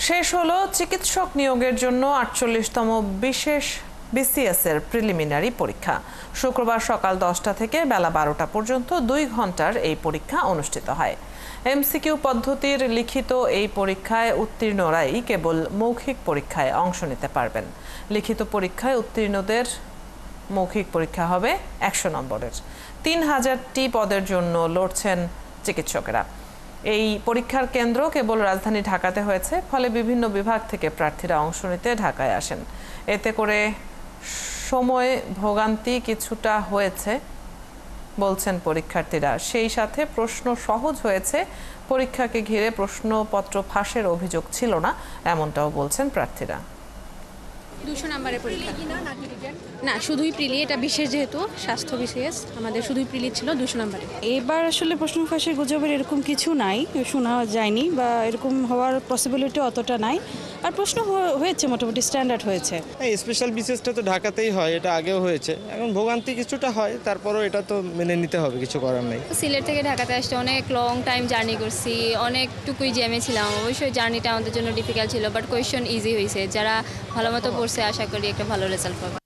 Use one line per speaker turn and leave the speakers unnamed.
শেষ হলো চিকিৎসক নিয়োগের জন্য ৪৮তম বিশেষ বিসিএস এর প্রিলিমিনারি পরীক্ষা। শুক্রবার সকাল ১০টা থেকে বেলা ১২টা পর্যন্ত ২ ঘন্টার এই পরীক্ষা অনুষ্ঠিত হয়। এমসিকিউ পদ্ধতির লিখিত এই পরীক্ষায় উত্তীর্ণরাই কেবল মৌখিক পরীক্ষায় অংশ নিতে পারবেন। লিখিত পরীক্ষায় উত্তীর্ণদের মৌখিক পরীক্ষা হবে ১০০ নম্বরের। ৩,০০০টি পদের জন্য লড়ছেন চিকিৎসকেরা। এই পরীক্ষার কেন্দ্র কেবল রাজধানী ঢাকাতে হয়েছে, ফলে বিভিন্ন বিভাগ থেকে প্রার্থীরা অংশ নিতে ঢাকায় আসেন। এতে করে সময় ভোগান্তি কিছুটা হয়েছে বলছেন পরীক্ষার্থীরা। সেই সাথে প্রশ্ন সহজ হয়েছে। পরীক্ষাকে ঘিরে প্রশ্নপত্র ফাঁসের অভিযোগ ছিল না, এমনটাও বলছেন প্রার্থীরা।
২০০ নম্বরের পরীক্ষা না, শুধুই প্রিলি। এটা বিশেষ, যেহেতু স্বাস্থ্য বিশেষ, আমাদের শুধুই প্রিলি ছিল ২০০ নম্বরে।
এবার আসলে প্রশ্ন ফাঁসের গুজবের এরকম কিছু নাই, শোনা যায়নি বা এরকম হওয়ার পসিবিলিটি অতটা নাই। আর প্রশ্ন হয়েছে, মোটামুটি স্ট্যান্ডার্ড হয়েছে।
স্পেশাল বিশেষটা তো ঢাকাতেই হয়, এটা আগেও হয়েছে। এখন ভোগান্তি কিছুটা হয়, তারপরও এটা তো মেনে নিতে হবে, কিছু করার নেই।
সিলেট থেকে ঢাকাতে আসতে অনেক লং টাইম জার্নি করছি, অনেকটুকুই জ্যামে ছিলাম। অবশ্যই জার্নিটা আমাদের জন্য ডিফিকাল্ট ছিল, বাট কোয়েশ্চন ইজি হয়েছে। যারা ভালো মতো পড়ছে, আশা করি একটা ভালো রেজাল্ট পাবে।